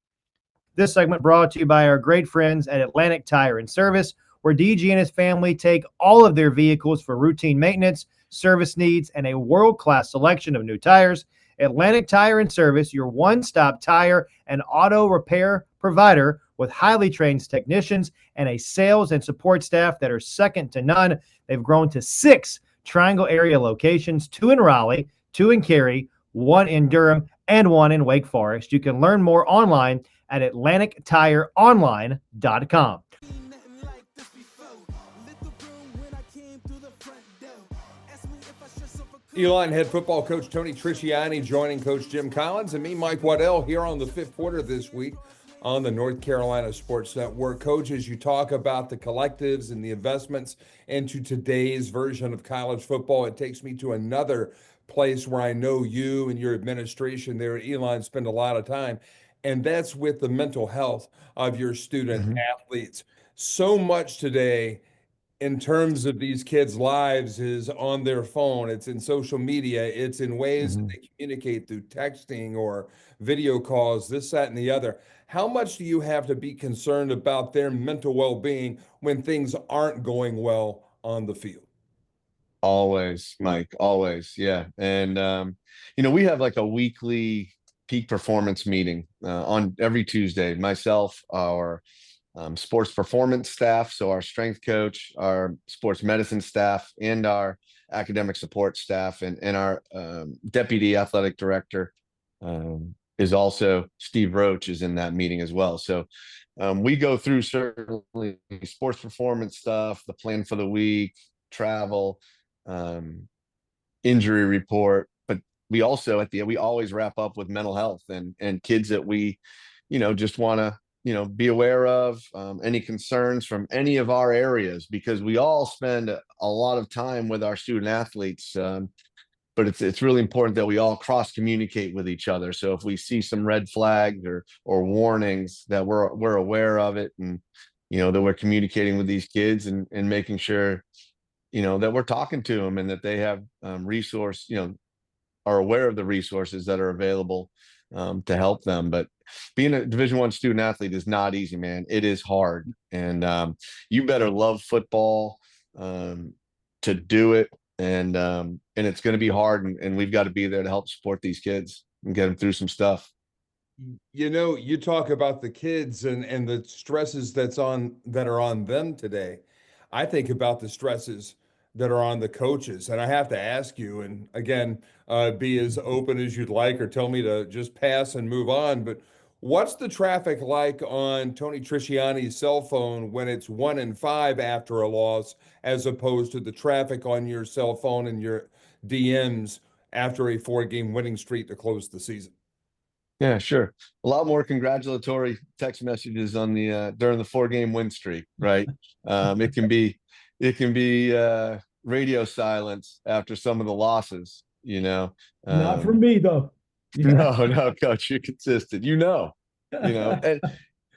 This segment brought to you by our great friends at Atlantic Tire and Service, where DG and his family take all of their vehicles for routine maintenance, service needs, and a world-class selection of new tires, Atlantic Tire and Service, your one-stop tire and auto repair provider with highly trained technicians and a sales and support staff that are second to none. They've grown to 6 Triangle area locations, 2 in Raleigh, 2 in Cary, 1 in Durham, and 1 in Wake Forest. You can learn more online at AtlanticTireOnline.com. Elon head football coach Tony Trisciani joining Coach Jim Collins and me, Mike Waddell, here on the fifth quarter this week on the North Carolina Sports Network. Coach, as you talk about the collectives and the investments into today's version of college football, it takes me to another place where I know you and your administration there at Elon spend a lot of time, and that's with the mental health of your student athletes. So much today in terms of these kids' lives is on their phone. It's in social media. It's in ways that they communicate through texting or video calls, this, that, and the other. How much do you have to be concerned about their mental well-being when things aren't going well on the field? Always, Mike, always. Yeah. And, we have like a weekly peak performance meeting on every Tuesday. Myself, our sports performance staff, so our strength coach, our sports medicine staff, and our academic support staff, and our deputy athletic director is also Steve Roach is in that meeting as well. So we go through certainly sports performance stuff, the plan for the week, travel, injury report, but we also we always wrap up with mental health and kids that we, just want to, be aware of, any concerns from any of our areas, because we all spend a lot of time with our student athletes. But it's really important that we all cross communicate with each other. So if we see some red flags or warnings, that we're aware of it, and, that we're communicating with these kids and making sure, that we're talking to them and that they have are aware of the resources that are available to help them. But being a Division I student athlete is not easy, man. It is hard. And you better love football to do it. And it's going to be hard. And we've got to be there to help support these kids and get them through some stuff. You talk about the kids and the stresses that are on them today. I think about the stresses that are on the coaches. And I have to ask you, and again, be as open as you'd like or tell me to just pass and move on, but what's the traffic like on Tony Trisciani's cell phone when it's 1 and 5 after a loss, as opposed to the traffic on your cell phone and your DMs after a 4-game winning streak to close the season? Yeah, sure. A lot more congratulatory text messages on the during the 4-game win streak, right? It can be radio silence after some of the losses, Not for me, though. No, coach, you're consistent, and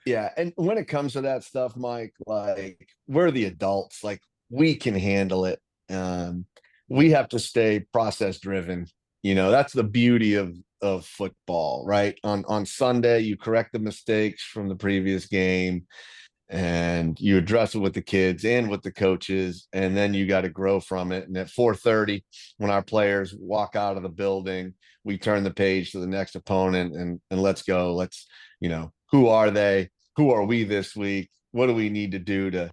yeah. And when it comes to that stuff, Mike, like, we're the adults, like, we can handle it. We have to stay process driven. That's the beauty of football, right? On Sunday, you correct the mistakes from the previous game and you address it with the kids and with the coaches, and then you got to grow from it. And at 4:30, when our players walk out of the building, we turn the page to the next opponent and let's go. Let's, who are they? Who are we this week? What do we need to do to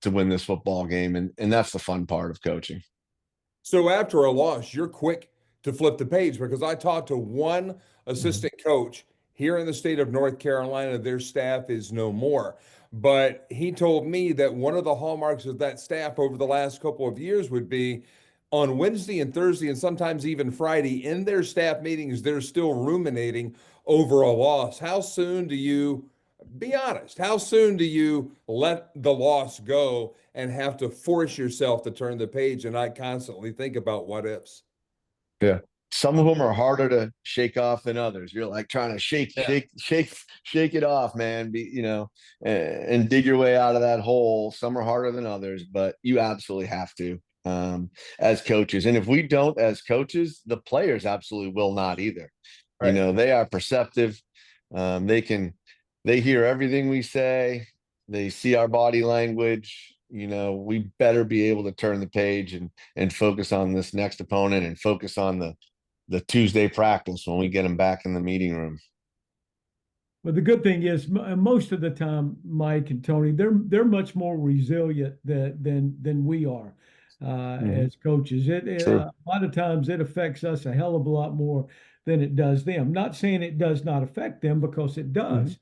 win this football game? And that's the fun part of coaching. So after a loss, you're quick to flip the page, because I talked to one assistant coach here in the state of North Carolina. Their staff is no more, but he told me that one of the hallmarks of that staff over the last couple of years would be on Wednesday and Thursday and sometimes even Friday in their staff meetings, they're still ruminating over a loss. How soon do you, be honest, how soon do you let the loss go and have to force yourself to turn the page and not constantly think about what ifs? Yeah. Some of them are harder to shake off than others. You're like trying to shake it off, man. And dig your way out of that hole. Some are harder than others, but you absolutely have to, as coaches. And if we don't, as coaches, the players absolutely will not either. Right. They are perceptive. They hear everything we say. They see our body language. we better be able to turn the page and focus on this next opponent and focus on the Tuesday practice when we get them back in the meeting room. But the good thing is, most of the time, Mike and Tony, they're much more resilient than we are as coaches. A lot of times it affects us a hell of a lot more than it does them. Not saying it does not affect them, because it does.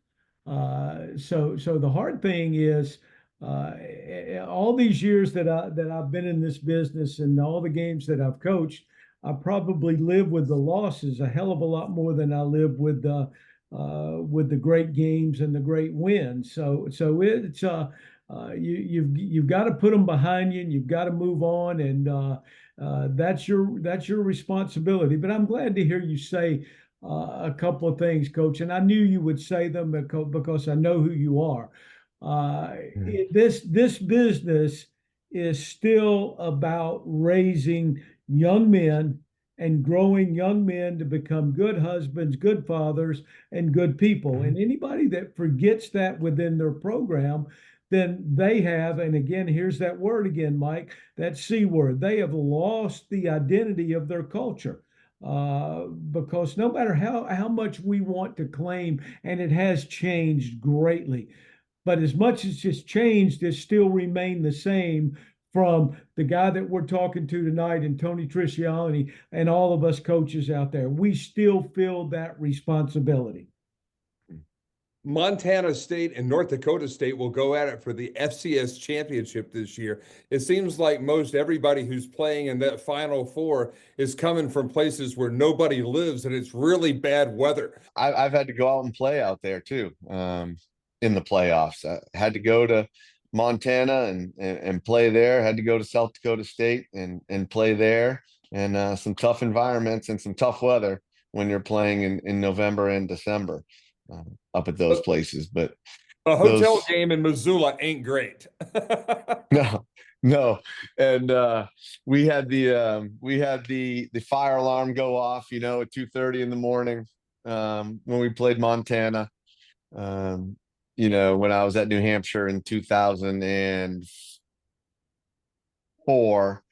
So the hard thing is, all these years that I've been in this business and all the games that I've coached, I probably live with the losses a hell of a lot more than I live with the great games and the great wins. So it's you've got to put them behind you, and you've got to move on, and that's your responsibility. But I'm glad to hear you say a couple of things, Coach, and I knew you would say them because I know who you are. This business is still about raising young men and growing young men to become good husbands, good fathers, and good people. And anybody that forgets that within their program, then they have, and again, here's that word again, Mike, that C word, they have lost the identity of their culture. Because no matter how much we want to claim, and it has changed greatly, but as much as it's changed, it still remained the same from the guy that we're talking to tonight and Tony Trisciani and all of us coaches out there. We still feel that responsibility. Montana State and North Dakota State will go at it for the FCS championship this year. It seems like most everybody who's playing in that Final Four is coming from places where nobody lives, and it's really bad weather. I've had to go out and play out there too, in the playoffs. I had to go to Montana and play there. Had to go to South Dakota State and play there, and some tough environments and some tough weather when you're playing in November and December up at those places. But a hotel game in Missoula ain't great. No. And we had the fire alarm go off, at 2:30 in the morning when we played Montana. When I was at New Hampshire in 2004,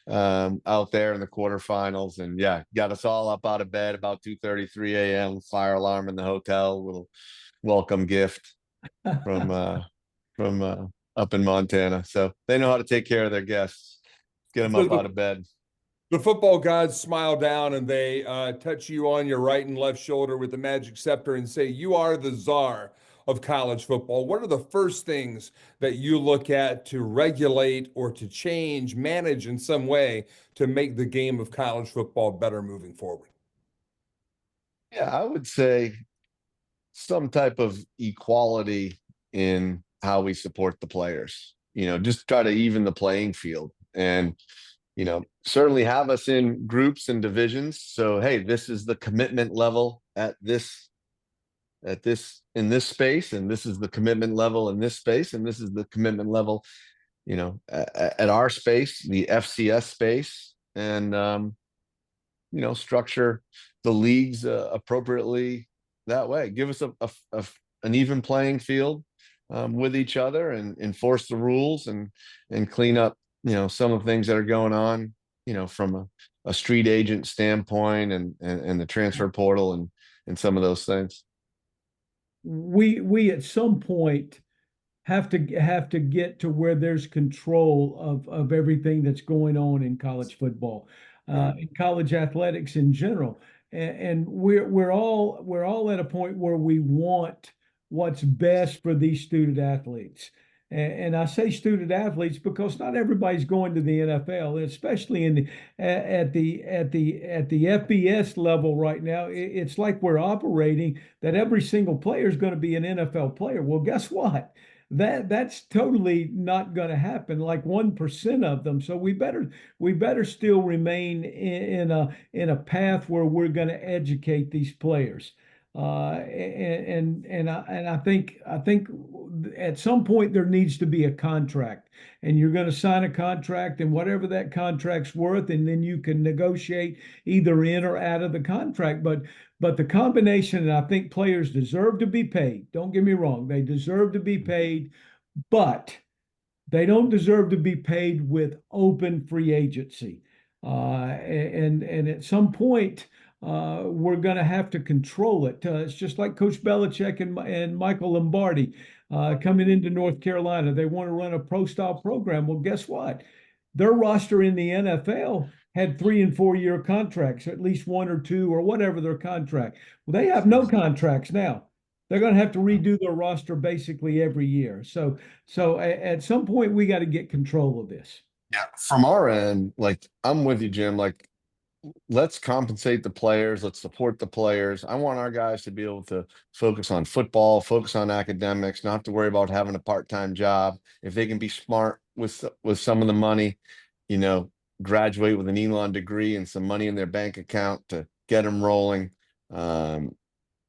out there in the quarterfinals, and got us all up out of bed about 2:33 a.m. Fire alarm in the hotel, little welcome gift from up in Montana. So they know how to take care of their guests. Get them up out of bed. The football gods smile down, and they touch you on your right and left shoulder with the magic scepter and say, "You are the czar of college football." What are the first things that you look at to regulate or to change, manage in some way to make the game of college football better moving forward? Yeah, I would say some type of equality in how we support the players, just try to even the playing field, and, certainly have us in groups and divisions. So, hey, this is the commitment level in this space, and this is the commitment level in this space, and this is the commitment level, at our space, the FCS space, and, structure the leagues appropriately that way. Give us an even playing field with each other, and enforce the rules and clean up, some of the things that are going on, from a street agent standpoint and the transfer portal and some of those things. We at some point have to get to where there's control of everything that's going on in college football, in college athletics in general, and we're all at a point where we want what's best for these student athletes. And I say student athletes because not everybody's going to the NFL, especially at the FBS level right now. It's like we're operating that every single player is going to be an NFL player. Well, guess what? That's totally not going to happen. Like 1% of them. So we better still remain in a path where we're going to educate these players. And I think at some point there needs to be a contract, and you're going to sign a contract, and whatever that contract's worth, and then you can negotiate either in or out of the contract. But the combination, and I think players deserve to be paid. Don't get me wrong, they deserve to be paid, but They don't deserve to be paid with open free agency. And at some point, we're going to have to control it. It's just like Coach Belichick and Michael Lombardi coming into North Carolina. They want to run a pro-style program. Well, guess what? Their roster in the NFL had 3 and 4 year contracts, at least 1 or 2 or whatever their contract. Well, they have no contracts now. They're going to have to redo their roster basically every year. So at some point we got to get control of this. Yeah, from our end, like I'm with you, Jim. Like, let's compensate the players, let's support the players. I want our guys to be able to focus on football, focus on academics, not have to worry about having a part-time job. If they can be smart with some of the money, you know, graduate with an Elon degree and some money in their bank account to get them rolling.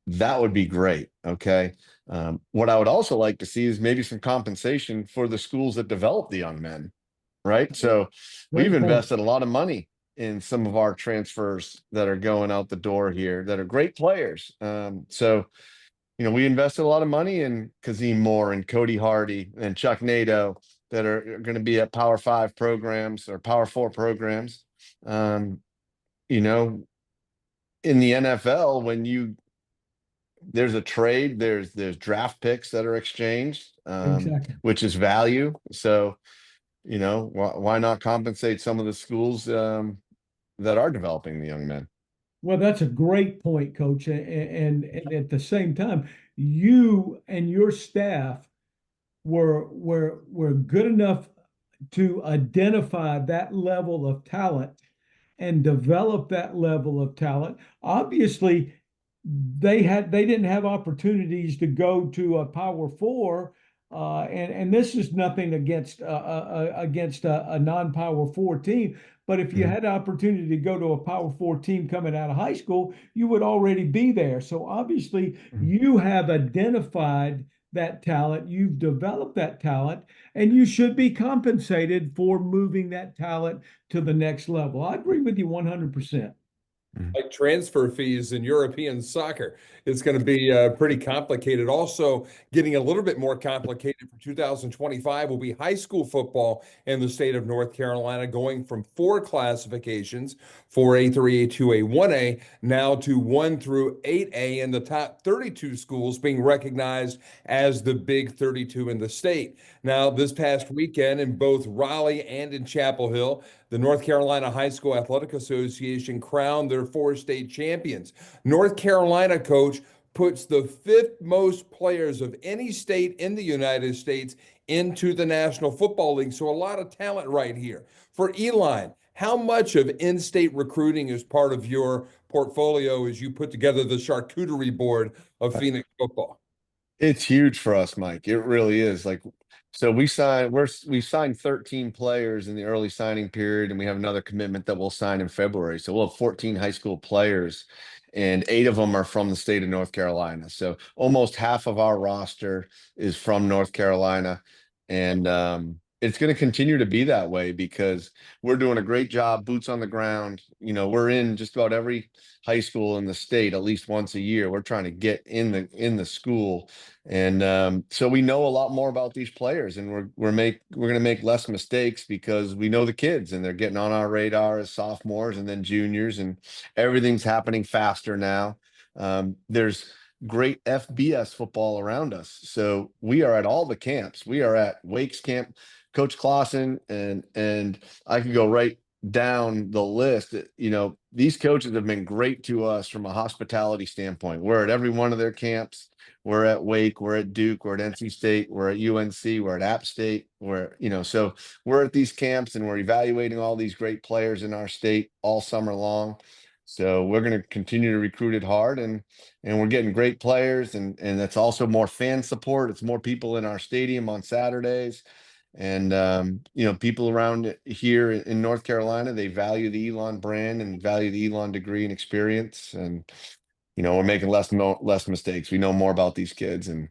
That would be great. Okay. What I would also like to see is maybe some compensation for the schools that develop the young men, right? So we've invested a lot of money in some of our transfers that are going out the door here that are great players. So, you know, we invested a lot of money in Kazim Moore and Cody Hardy and Chuck Nadeau that are going to be at Power 5 programs or Power 4 programs. You know, in the NFL, when there's a trade, there's draft picks that are exchanged, Exactly. which is value. So, you know, why not compensate some of the schools that are developing the young men? Well, that's a great point, Coach. And at the same time, you and your staff were good enough to identify that level of talent and develop that level of talent. Obviously, they didn't have opportunities to go to a Power 4. And this is nothing against a non-Power 4 team, but if you had the opportunity to go to a Power 4 team coming out of high school, you would already be there. So obviously, you have identified that talent, you've developed that talent, and you should be compensated for moving that talent to the next level. I agree with you 100%. Like transfer fees in European soccer. It's going to be pretty complicated. Also, getting a little bit more complicated for 2025 will be high school football in the state of North Carolina, going from 4 classifications, 4A, 3A, 2A, 1A, now to 1 through 8A, and the top 32 schools being recognized as the big 32 in the state. Now, this past weekend in both Raleigh and in Chapel Hill, the North Carolina High School Athletic Association crowned their 4 state champions. North Carolina, Coach, puts the 5th most players of any state in the United States into the National Football League. So a lot of talent right here. For Elon, how much of in-state recruiting is part of your portfolio as you put together the charcuterie board of Phoenix football? It's huge for us, Mike. It really is. Like, so we signed 13 players in the early signing period, and we have another commitment that we'll sign in February. So we'll have 14 high school players, and 8 of them are from the state of North Carolina. So almost half of our roster is from North Carolina. And it's going to continue to be that way because we're doing a great job, boots on the ground. You know, we're in just about every high school in the state at least once a year. We're trying to get in the school. And so we know a lot more about these players, and we're going to make less mistakes because we know the kids and they're getting on our radar as sophomores and then juniors, and everything's happening faster now. There's great FBS football around us. So we are at all the camps. We are at Wake's camp, Coach Clausen, and I could go right down the list. You know, these coaches have been great to us from a hospitality standpoint. We're at every one of their camps. We're at Wake, we're at Duke, we're at NC State, we're at UNC, we're at App State, so we're at these camps and we're evaluating all these great players in our state all summer long. So we're going to continue to recruit it hard, and we're getting great players, and that's also more fan support. It's more people in our stadium on Saturdays. And, you know, people around here in North Carolina, they value the Elon brand and value the Elon degree and experience. And, you know, we're making less mistakes. We know more about these kids and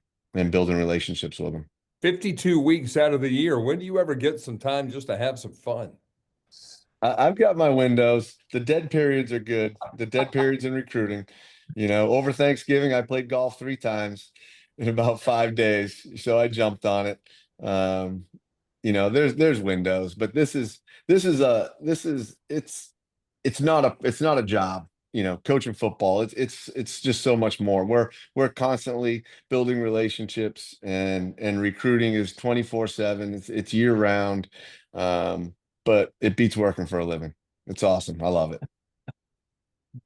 building relationships with them. 52 weeks out of the year. When do you ever get some time just to have some fun? I've got my windows. The dead periods are good. The dead periods in recruiting. You know, over Thanksgiving, I played golf 3 times in about 5 days. So I jumped on it. there's windows, but it's not a job. Coaching football, it's just so much more. We're constantly building relationships, and recruiting is 24/7. It's year round, but it beats working for a living. It's awesome. I love it.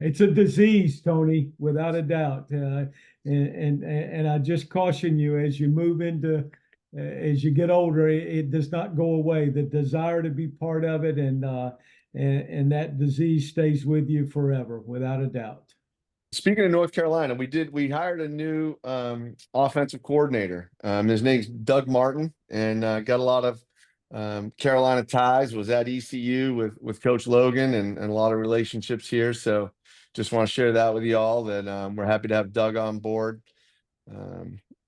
It's a disease, Tony, without a doubt. And I just caution you as you move into, as you get older, it does not go away. The desire to be part of it, and that disease stays with you forever, without a doubt. Speaking of North Carolina, we hired a new offensive coordinator. His name's Doug Martin, and got a lot of Carolina ties. Was at ECU with Coach Logan, and a lot of relationships here. So just want to share that with you all, that we're happy to have Doug on board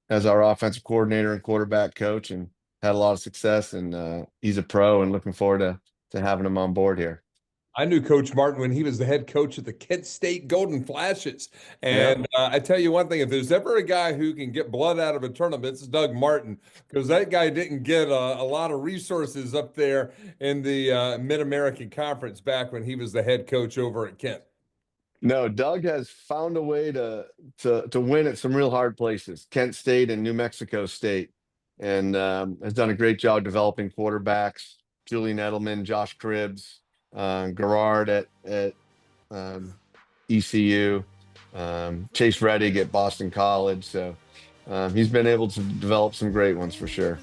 as our offensive coordinator and quarterback coach, and had a lot of success. And he's a pro, and looking forward to having him on board here. I knew Coach Martin when he was the head coach of the Kent State Golden Flashes. And I tell you one thing, if there's ever a guy who can get blood out of a tournament, it's Doug Martin, because that guy didn't get a lot of resources up there in the Mid-American Conference back when he was the head coach over at Kent. No, Doug has found a way to win at some real hard places, Kent State and New Mexico State, and has done a great job developing quarterbacks. Julian Edelman, Josh Cribbs, Garrard at ECU, Chase Reddick at Boston College. So he's been able to develop some great ones for sure.